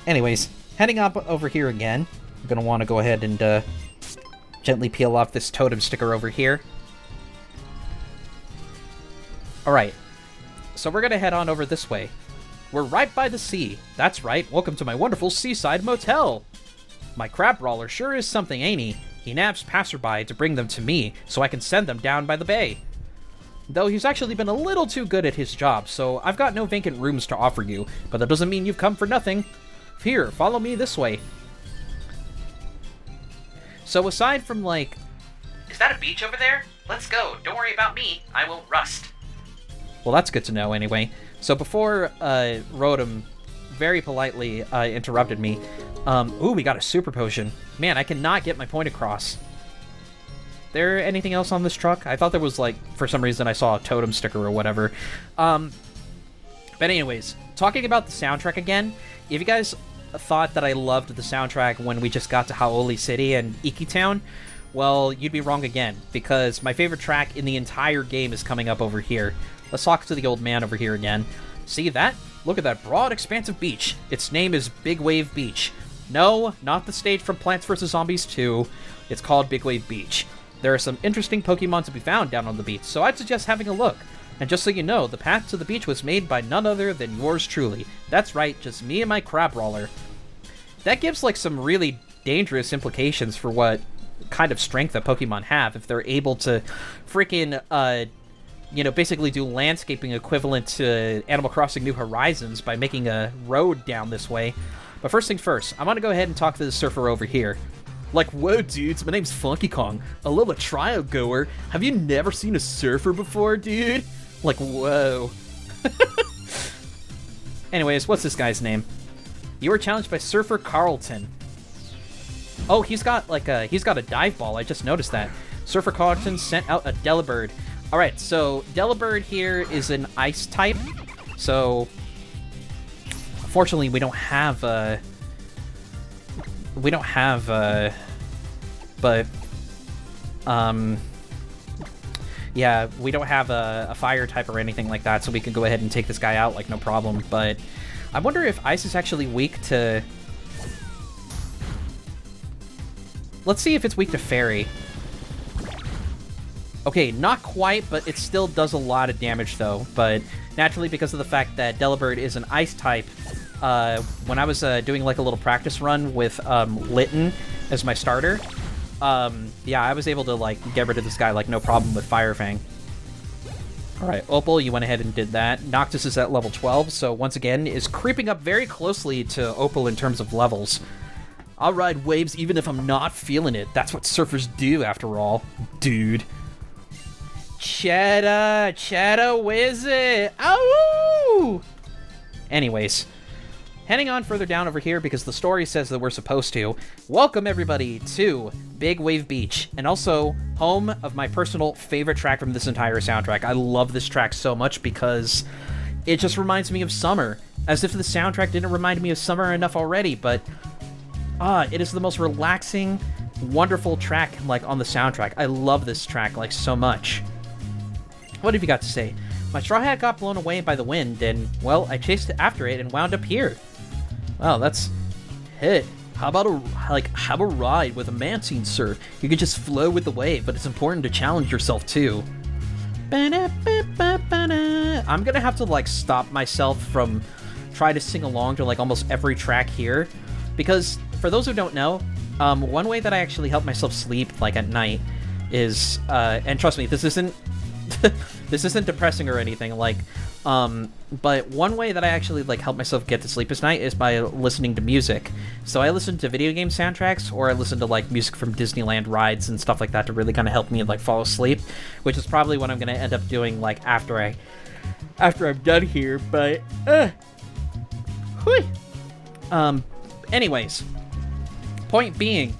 Anyways, heading up over here again. I'm going to want to go ahead and gently peel off this totem sticker over here. Alright, so we're going to head on over this way. We're right by the sea. That's right, welcome to my wonderful seaside motel. My crab brawler sure is something, ain't he? He nabs passerby to bring them to me, so I can send them down by the bay. Though he's actually been a little too good at his job, so I've got no vacant rooms to offer you, but that doesn't mean you've come for nothing. Here, follow me this way. So aside from, like... Is that a beach over there? Let's go. Don't worry about me. I won't rust. Well, that's good to know, anyway. So before Rotom very politely interrupted me, ooh, we got a super potion. Man, I cannot get my point across. There anything else on this truck? I thought there was, like, for some reason I saw a totem sticker or whatever. But anyways, talking about the soundtrack again, if you guys thought that I loved the soundtrack when we just got to Hau'oli City and Iki Town, well, you'd be wrong again, because my favorite track in the entire game is coming up over here. Let's talk to the old man over here again. See that? Look at that broad, expansive beach. Its name is Big Wave Beach. No, not the stage from Plants vs. Zombies 2. It's called Big Wave Beach. There are some interesting Pokemon to be found down on the beach, so I'd suggest having a look. And just so you know, the path to the beach was made by none other than yours truly. That's right, just me and my crab brawler. That gives, like, some really dangerous implications for what kind of strength that Pokemon have if they're able to freaking, you know, basically do landscaping equivalent to Animal Crossing New Horizons by making a road down this way. But first things first, I want to go ahead and talk to the surfer over here. Like, whoa, dudes, my name's Funky Kong, a little trial goer. Have you never seen a surfer before, dude? Like, whoa. Anyways, what's this guy's name? You were challenged by Surfer Carlton. Oh, he's got a dive ball. I just noticed that. Surfer Carlton sent out a Delibird. All right, so Delibird here is an ice type. So, unfortunately, we don't have yeah, we don't have a fire type or anything like that, so we can go ahead and take this guy out, like, no problem. But I wonder if ice is actually weak to... Let's see if it's weak to fairy. Okay, not quite, but it still does a lot of damage, though. But naturally, because of the fact that Delibird is an ice type, when I was doing, like, a little practice run with Litten as my starter, yeah, I was able to, like, get rid of this guy, like, no problem with Fire Fang. Alright, Opal, you went ahead and did that. Noctis is at level 12, so once again, is creeping up very closely to Opal in terms of levels. I'll ride waves even if I'm not feeling it. That's what surfers do, after all. Dude. Cheddar, where's it? Ow! Anyways, heading on further down over here because the story says that we're supposed to. Welcome, everybody, to Big Wave Beach, and also home of my personal favorite track from this entire soundtrack. I love this track so much because it just reminds me of summer, as if the soundtrack didn't remind me of summer enough already, but it is the most relaxing, wonderful track, like, on the soundtrack. I love this track, like, so much. What have you got to say? My straw hat got blown away by the wind, and, well, I chased after it and wound up here. Wow, that's... Hey, how about have a ride with a Mantine surf? You can just flow with the wave, but it's important to challenge yourself, too. I'm gonna have to, like, stop myself from trying to sing along to, like, almost every track here, because, for those who don't know, one way that I actually help myself sleep, like, at night is, and trust me, this isn't this isn't depressing or anything, like, but one way that I actually, like, help myself get to sleep at night is by listening to music. So I listen to video game soundtracks, or I listen to, like, music from Disneyland rides and stuff like that to really kind of help me, like, fall asleep, which is probably what I'm gonna end up doing, like, after I'm done here, but, anyways, point being,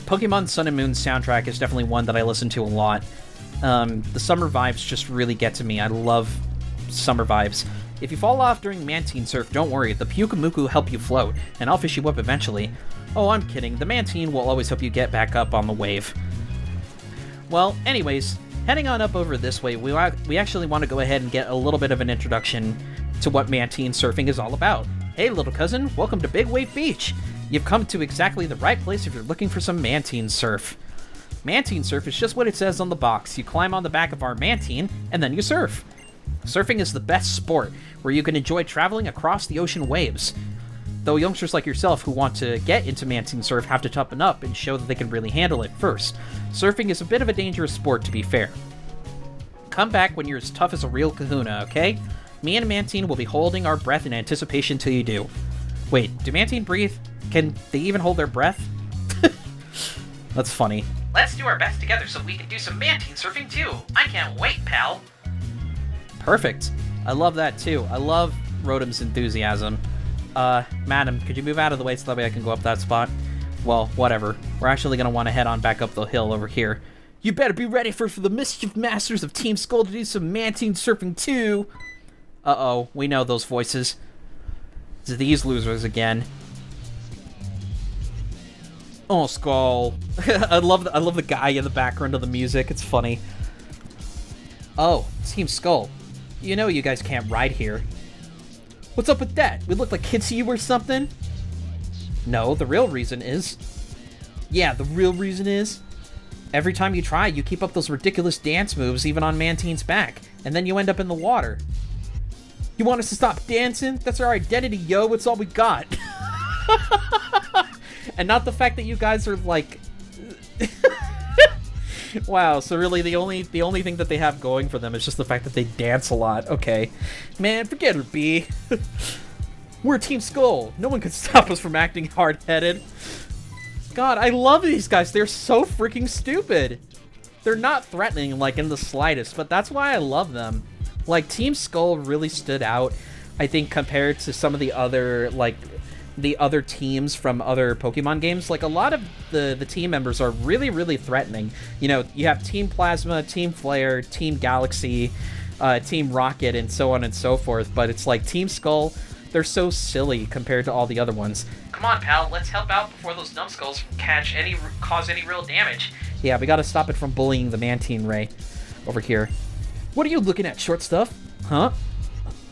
Pokemon Sun and Moon soundtrack is definitely one that I listen to a lot. The summer vibes just really get to me. I love summer vibes. If you fall off during Mantine Surf, don't worry, the Pyukumuku will help you float, and I'll fish you up eventually. Oh, I'm kidding, the Mantine will always help you get back up on the wave. Well, anyways, heading on up over this way, we actually want to go ahead and get a little bit of an introduction to what Mantine surfing is all about. Hey little cousin, welcome to Big Wave Beach. You've come to exactly the right place if you're looking for some Mantine surf. Mantine surf is just what it says on the box. You climb on the back of our Mantine, and then you surf. Surfing is the best sport, where you can enjoy traveling across the ocean waves. Though youngsters like yourself who want to get into Mantine surf have to toughen up and show that they can really handle it first. Surfing is a bit of a dangerous sport, to be fair. Come back when you're as tough as a real kahuna, okay? Me and Mantine will be holding our breath in anticipation till you do. Wait, do Mantine breathe? Can they even hold their breath? That's funny. Let's do our best together so we can do some Mantine surfing too. I can't wait, pal. Perfect. I love that too. I love Rotom's enthusiasm. Madam, could you move out of the way so that way I can go up that spot? Well, whatever. We're actually going to want to head on back up the hill over here. You better be ready for the Mischief Masters of Team Skull to do some Mantine surfing too. Uh-oh, we know those voices. It's these losers again. Oh, Skull. I love the guy in the background of the music. It's funny. Oh, Team Skull. You know you guys can't ride here. What's up with that? We look like kids to you or something? No, the real reason is... Yeah, the real reason is... Every time you try, you keep up those ridiculous dance moves even on Mantine's back, and then you end up in the water. You want us to stop dancing? That's our identity, yo. It's all we got. And not the fact that you guys are like... Wow, so really the only thing that they have going for them is just the fact that they dance a lot. Okay. Man, forget it, B. We're Team Skull. No one can stop us from acting hard-headed. God, I love these guys. They're so freaking stupid. They're not threatening, like, in the slightest, but that's why I love them. Like, Team Skull really stood out, I think, compared to some of the other, like, the other teams from other Pokemon games. Like, a lot of the team members are really, really threatening. You know, you have Team Plasma, Team Flare, Team Galaxy, Team Rocket, and so on and so forth, but it's like Team Skull, they're so silly compared to all the other ones. Come on, pal, let's help out before those numbskulls cause any real damage. Yeah, we gotta stop it from bullying the Mantine Ray over here. What are you looking at, short stuff? Huh?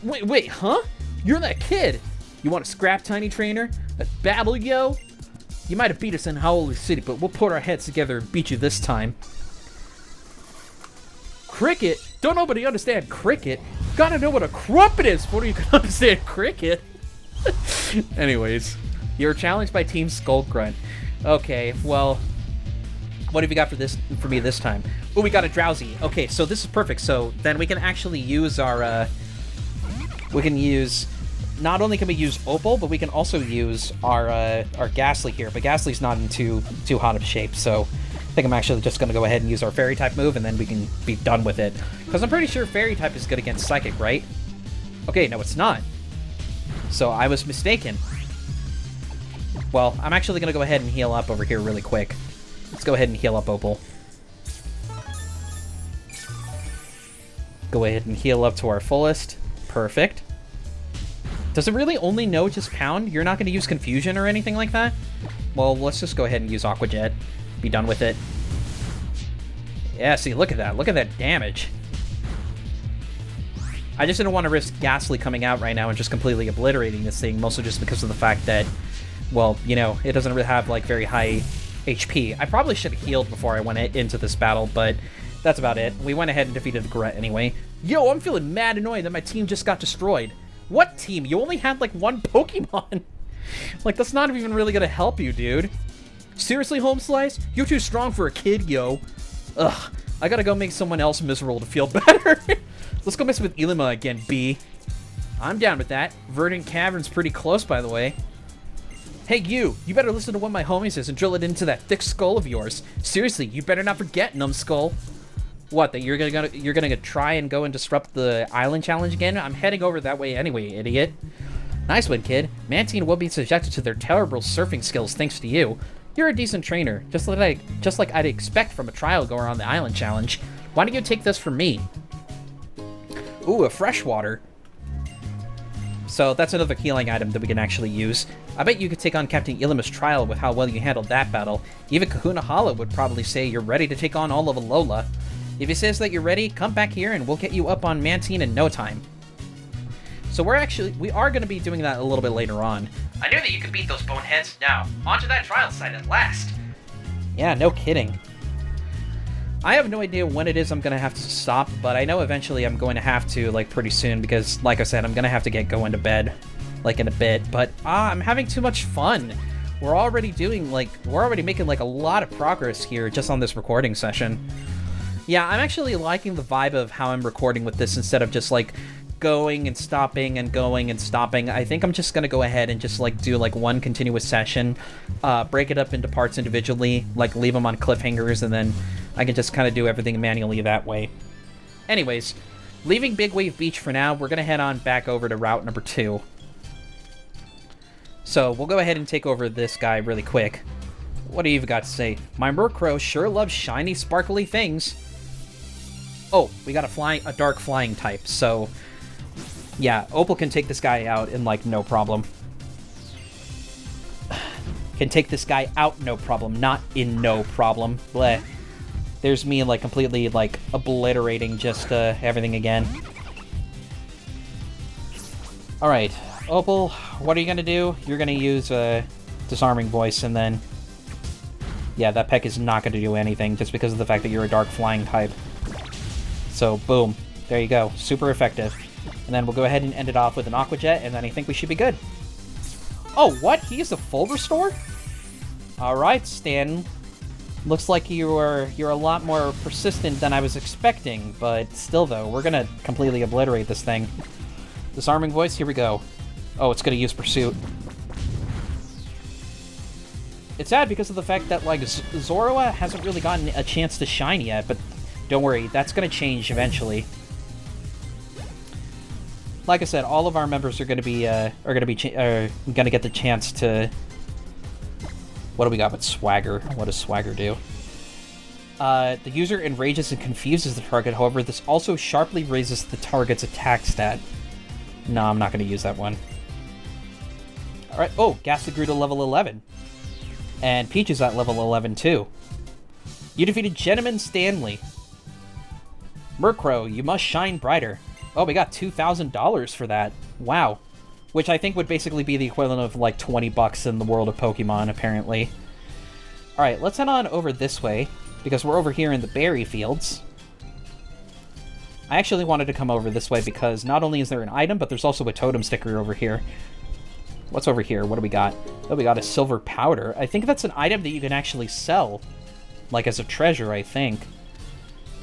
Wait, huh? You're that kid! You want to scrap, Tiny Trainer? A battle, yo? You might have beat us in Howler City, but we'll put our heads together and beat you this time. Cricket? Don't nobody understand cricket? Gotta know what a crumpet is before you can understand cricket. Anyways, you're challenged by Team Skullgrunt. Okay, well, what have you got for me this time? Oh, we got a Drowsy. Okay, so this is perfect. So then we can actually use our, not only can we use Opal, but we can also use our Ghastly here. But Ghastly's not in too hot of shape, so I think I'm actually just going to go ahead and use our Fairy type move, and then we can be done with it. Because I'm pretty sure Fairy type is good against Psychic, right? Okay, no, it's not. So I was mistaken. Well, I'm actually going to go ahead and heal up over here really quick. Let's go ahead and heal up Opal. Go ahead and heal up to our fullest. Perfect. Does it really only know just Pound? You're not going to use Confusion or anything like that? Well, let's just go ahead and use Aqua Jet. Be done with it. Yeah, see, look at that. Look at that damage. I just didn't want to risk Ghastly coming out right now and just completely obliterating this thing, mostly just because of the fact that, well, you know, it doesn't really have, like, very high HP. I probably should have healed before I went into this battle, but that's about it. We went ahead and defeated the Grunt anyway. Yo, I'm feeling mad annoyed that my team just got destroyed. What team? You only had, like, one Pokemon. Like, that's not even really gonna help you, dude. Seriously, Home Slice? You're too strong for a kid, yo. Ugh, I gotta go make someone else miserable to feel better. Let's go mess with Ilima again, B. I'm down with that. Verdant Cavern's pretty close, by the way. Hey, you better listen to what my homie says and drill it into that thick skull of yours. Seriously, you better not forget, Numbskull. What, that you're gonna try and go and disrupt the island challenge again? I'm heading over that way anyway, idiot. Nice one, kid. Mantine will be subjected to their terrible surfing skills thanks to you. You're a decent trainer, just like I'd expect from a trial goer on the island challenge. Why don't you take this from me? Ooh, a freshwater. So that's another healing item that we can actually use. I bet you could take on Captain Ilima's trial with how well you handled that battle. Even Kahuna Hala would probably say you're ready to take on all of Alola. If he says that you're ready, come back here and we'll get you up on Mantine in no time. So we are going to be doing that a little bit later on. I knew that you could beat those boneheads. Now, onto that trial site at last. Yeah, no kidding. I have no idea when it is I'm going to have to stop, but I know eventually I'm going to have to, like, pretty soon, because, like I said, I'm going to have to get going to bed, like, in a bit. But, I'm having too much fun. We're already making, like, a lot of progress here just on this recording session. Yeah, I'm actually liking the vibe of how I'm recording with this instead of just, like, going and stopping and going and stopping. I think I'm just gonna go ahead and just like do like one continuous session, break it up into parts individually, like leave them on cliffhangers, and then I can just kind of do everything manually that way. Anyways, leaving Big Wave Beach for now, we're gonna head on back over to route number 2. So we'll go ahead and take over this guy really quick. What do you got to say? My Murkrow sure loves shiny, sparkly things. Oh, we got a dark flying type, so yeah, Opal can take this guy out in, like, no problem. Can take this guy out, no problem. Not in no problem. Bleh. There's me, like, completely, like, obliterating just, everything again. Alright, Opal, what are you gonna do? You're gonna use, Disarming Voice, and then... yeah, that Peck is not gonna do anything, just because of the fact that you're a Dark Flying type. So, boom. There you go. Super effective. And then we'll go ahead and end it off with an Aqua Jet, and then I think we should be good. Oh, what? He used a full restore? Alright, Stan. Looks like you're a lot more persistent than I was expecting, but still, though, we're gonna completely obliterate this thing. Disarming Voice, here we go. Oh, it's gonna use Pursuit. It's sad because of the fact that, like, Zoroa hasn't really gotten a chance to shine yet, but don't worry, that's gonna change eventually. Like I said, all of our members are gonna get the chance to... what do we got with Swagger? What does Swagger do? The user enrages and confuses the target, however, this also sharply raises the target's attack stat. No, I'm not gonna use that one. Alright, oh, Ghastly grew to level 11. And Peach is at level 11 too. You defeated Gentleman Stanley. Murkrow, you must shine brighter. Oh, we got $2,000 for that. Wow. Which I think would basically be the equivalent of like 20 bucks in the world of Pokemon, apparently. Alright, let's head on over this way, because we're over here in the berry fields. I actually wanted to come over this way because not only is there an item, but there's also a totem sticker over here. What's over here? What do we got? Oh, we got a silver powder. I think that's an item that you can actually sell. Like as a treasure, I think.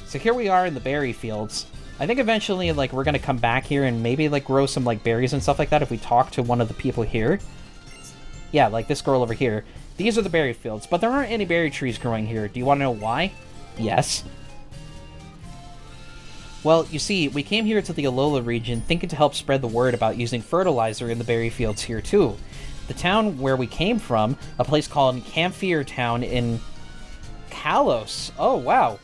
So here we are in the berry fields. I think eventually, like, we're gonna come back here and maybe, like, grow some, like, berries and stuff like that if we talk to one of the people here. Yeah, like this girl over here. These are the berry fields, but there aren't any berry trees growing here. Do you want to know why? Yes. Well, you see, we came here to the Alola region thinking to help spread the word about using fertilizer in the berry fields here, too. The town where we came from, a place called Camphor Town in Kalos. Oh, wow.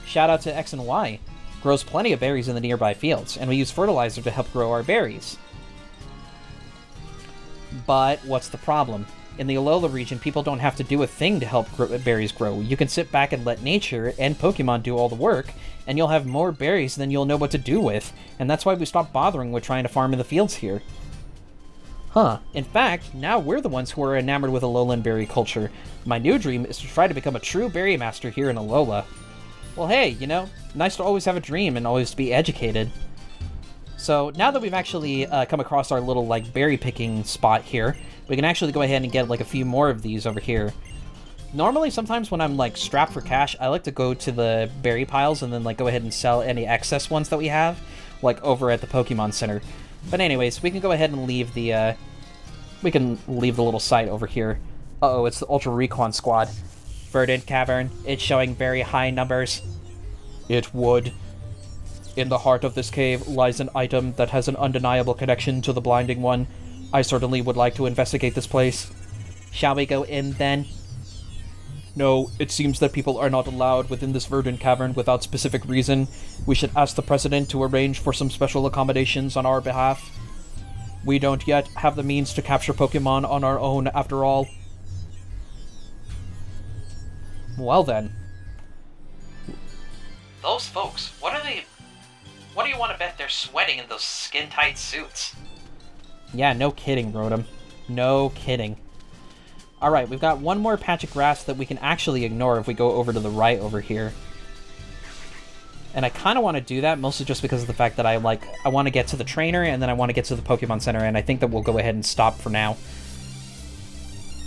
Shout out to X and Y. Grows plenty of berries in the nearby fields, and we use fertilizer to help grow our berries. But what's the problem? In the Alola region, people don't have to do a thing to help berries grow. You can sit back and let nature and Pokemon do all the work, and you'll have more berries than you'll know what to do with, and that's why we stopped bothering with trying to farm in the fields here. Huh. In fact, now we're the ones who are enamored with Alolan berry culture. My new dream is to try to become a true berry master here in Alola. Well, hey, you know, nice to always have a dream and always be educated. So, now that we've actually come across our little, like, berry picking spot here, we can actually go ahead and get, like, a few more of these over here. Normally, sometimes when I'm, like, strapped for cash, I like to go to the berry piles and then, like, go ahead and sell any excess ones that we have, like, over at the Pokemon Center. But anyways, we can go ahead and leave the, little site over here. Uh-oh, it's the Ultra Recon Squad. Verdant Cavern, it's showing very high numbers. It would. In the heart of this cave lies an item that has an undeniable connection to the Blinding One. I certainly would like to investigate this place. Shall we go in, then? No, it seems that people are not allowed within this Verdant Cavern without specific reason. We should ask the President to arrange for some special accommodations on our behalf. We don't yet have the means to capture Pokemon on our own, after all. Well then. Those folks, what What do you want to bet they're sweating in those skin-tight suits? Yeah, no kidding, Rotom. No kidding. Alright, we've got one more patch of grass that we can actually ignore if we go over to the right over here. And I kind of want to do that, mostly just because of the fact that I want to get to the trainer, and then I want to get to the Pokemon Center, and I think that we'll go ahead and stop for now.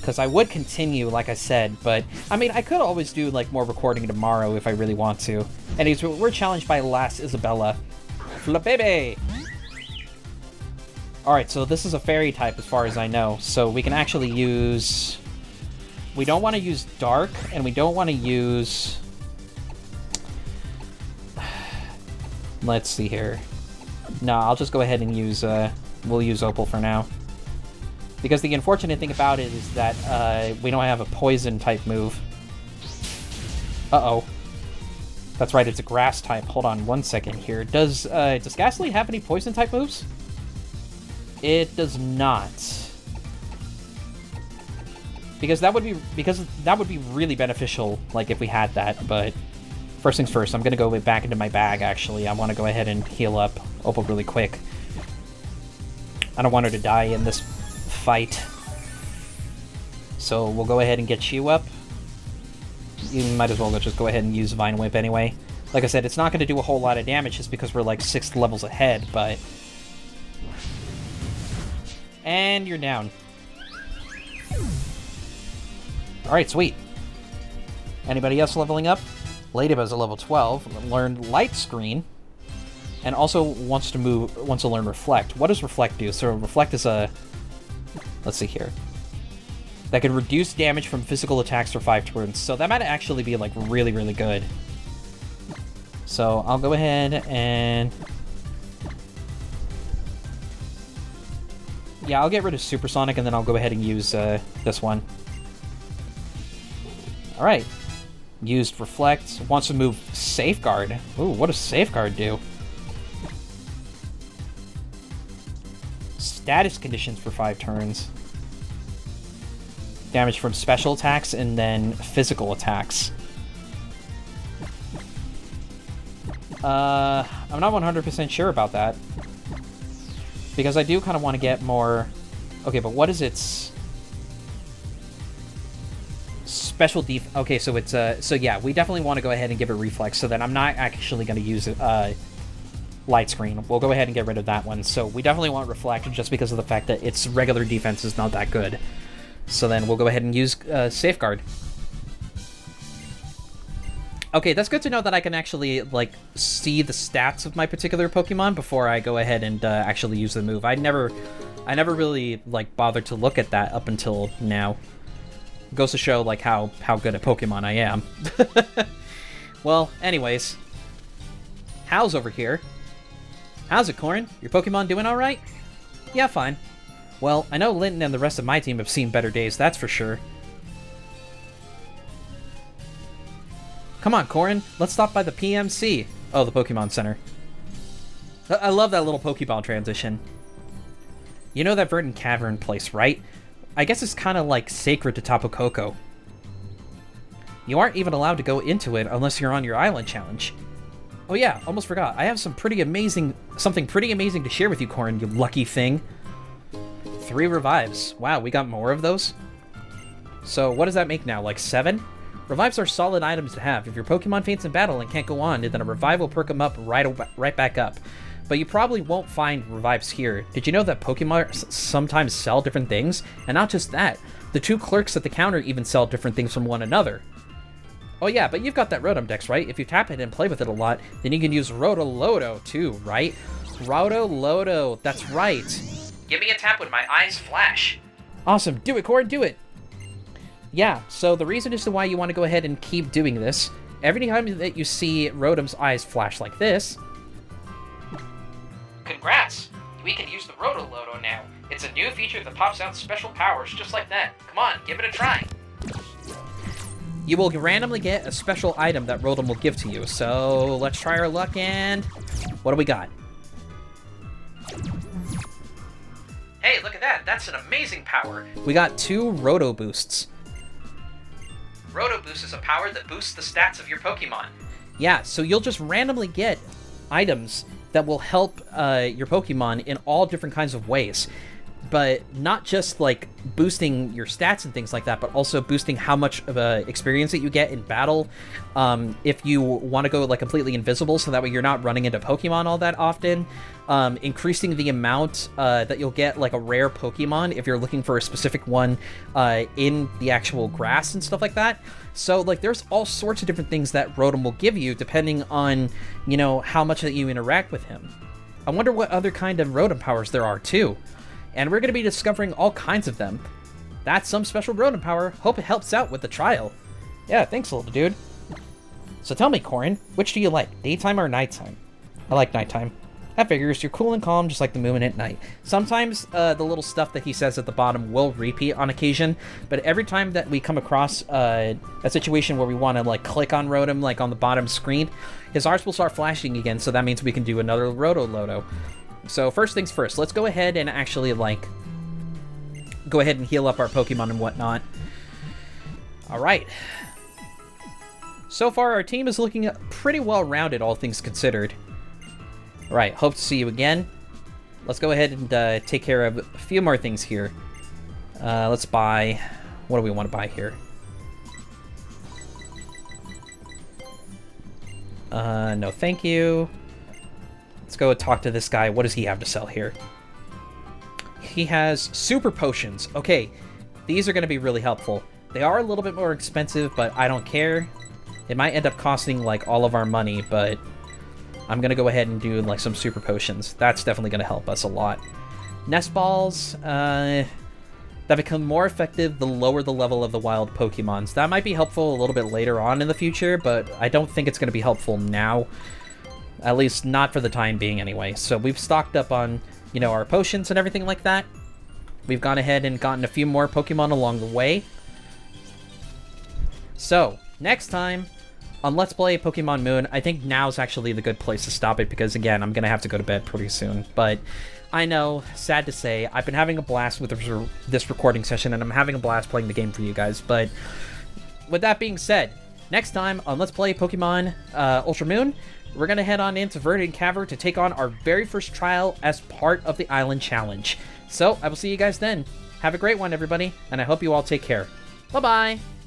Because I would continue, like I said, but, I mean, I could always do, like, more recording tomorrow if I really want to. Anyways, we're challenged by Last Isabella. Flabebe! Alright, so this is a fairy type as far as I know, so we can actually use... We don't want to use Dark, and we don't want to use... Let's see here. No, I'll just go ahead and use, we'll use Opal for now. Because the unfortunate thing about it is that, we don't have a poison-type move. Uh-oh. That's right, it's a grass type. Hold on one second here. Does Gastly have any poison-type moves? It does not. Because that would be really beneficial, like, if we had that, but... First things first, I'm going to go back into my bag, actually. I want to go ahead and heal up Opal really quick. I don't want her to die in this fight. So we'll go ahead and get you up. You might as well just go ahead and use Vine Whip anyway. Like I said, it's not going to do a whole lot of damage just because we're like 6 levels ahead, but... And you're down. Alright, sweet. Anybody else leveling up? Ladybuzz at level 12 learned Light Screen, and also wants to learn Reflect. What does Reflect do? So Reflect is a... Let's see here. That can reduce damage from physical attacks for 5 turns. So that might actually be, like, really, really good. So I'll go ahead and... Yeah, I'll get rid of Supersonic, and then I'll go ahead and use this one. Alright. Used Reflect. Wants to move Safeguard. Ooh, what does Safeguard do? Status conditions for 5 turns. Damage from special attacks and then physical attacks. I'm not 100% sure about that. Because I do kind of want to get more... Okay, but what is its... Special def... Okay, so it's, so yeah, we definitely want to go ahead and give it Reflex, so that I'm not actually going to use it, Light Screen. We'll go ahead and get rid of that one. So we definitely want Reflect just because of the fact that its regular defense is not that good. So then we'll go ahead and use, Safeguard. Okay, that's good to know that I can actually, like, see the stats of my particular Pokemon before I go ahead and, actually use the move. I never really, like, bothered to look at that up until now. Goes to show, like, how good at Pokemon I am. Well, anyways. Hal's over here. How's it, Corrin? Your Pokemon doing alright? Yeah, fine. Well, I know Linton and the rest of my team have seen better days, that's for sure. Come on, Corrin. Let's stop by the PMC. Oh, the Pokemon Center. I love that little Pokeball transition. You know that Verdant Cavern place, right? I guess it's kind of like sacred to Tapu Koko. You aren't even allowed to go into it unless you're on your island challenge. Oh yeah, almost forgot. I have something pretty amazing to share with you, Corrin, you lucky thing. 3 revives. Wow, we got more of those? So what does that make now, like 7? Revives are solid items to have. If your Pokemon faints in battle and can't go on, then a revive will perk them up right back up. But you probably won't find revives here. Did you know that Pokemon sometimes sell different things? And not just that, the 2 clerks at the counter even sell different things from one another. Oh yeah, but you've got that Rotom Dex, right? If you tap it and play with it a lot, then you can use Rotoloto too, right? Rotoloto, that's right. Give me a tap when my eyes flash. Awesome, do it, Corrin, do it! Yeah, so the reason as to why you want to go ahead and keep doing this, every time that you see Rotom's eyes flash like this... Congrats! We can use the Rotoloto now. It's a new feature that pops out special powers just like that. Come on, give it a try. You will randomly get a special item that Rotom will give to you, so let's try our luck and... What do we got? Hey, look at that! That's an amazing power! We got 2 Roto Boosts. Roto Boost is a power that boosts the stats of your Pokemon. Yeah, so you'll just randomly get items that will help your Pokemon in all different kinds of ways. But not just like boosting your stats and things like that, but also boosting how much of experience that you get in battle. If you want to go like completely invisible, so that way you're not running into Pokemon all that often. Increasing the amount that you'll get like a rare Pokemon if you're looking for a specific one in the actual grass and stuff like that. So like there's all sorts of different things that Rotom will give you depending on, you know, how much that you interact with him. I wonder what other kind of Rotom powers there are too. And we're going to be discovering all kinds of them. That's some special Rotom power. Hope it helps out with the trial. Yeah, thanks, little dude. So tell me, Corin, which do you like, daytime or nighttime? I like nighttime. That figures. You're cool and calm, just like the moon at night. Sometimes the little stuff that he says at the bottom will repeat on occasion, but every time that we come across a situation where we want to like click on Rotom, like on the bottom screen, his arts will start flashing again, so that means we can do another Roto-Loto. So first things first, let's go ahead and actually, like, go ahead and heal up our Pokemon and whatnot. Alright. So far, our team is looking pretty well-rounded, all things considered. Alright, hope to see you again. Let's go ahead and take care of a few more things here. Let's buy... What do we want to buy here? No thank you. Let's go talk to this guy. What does he have to sell here? He has super potions. Okay, these are going to be really helpful. They are a little bit more expensive, but I don't care. It might end up costing like all of our money, but I'm going to go ahead and do like some super potions. That's definitely going to help us a lot. Nest balls, that become more effective the lower the level of the wild Pokemons. That might be helpful a little bit later on in the future, but I don't think it's going to be helpful now. At least not for the time being anyway. So we've stocked up on, you know, our potions and everything like that. We've gone ahead and gotten a few more Pokemon along the way. So, next time on Let's Play Pokemon Moon, I think now's actually the good place to stop it because, again, I'm going to have to go to bed pretty soon. But I know, sad to say, I've been having a blast with this recording session, and I'm having a blast playing the game for you guys. But with that being said, next time on Let's Play Pokemon Ultra Moon, we're going to head on into Verdant Cavern to take on our very first trial as part of the Island Challenge. So, I will see you guys then. Have a great one, everybody, and I hope you all take care. Bye-bye!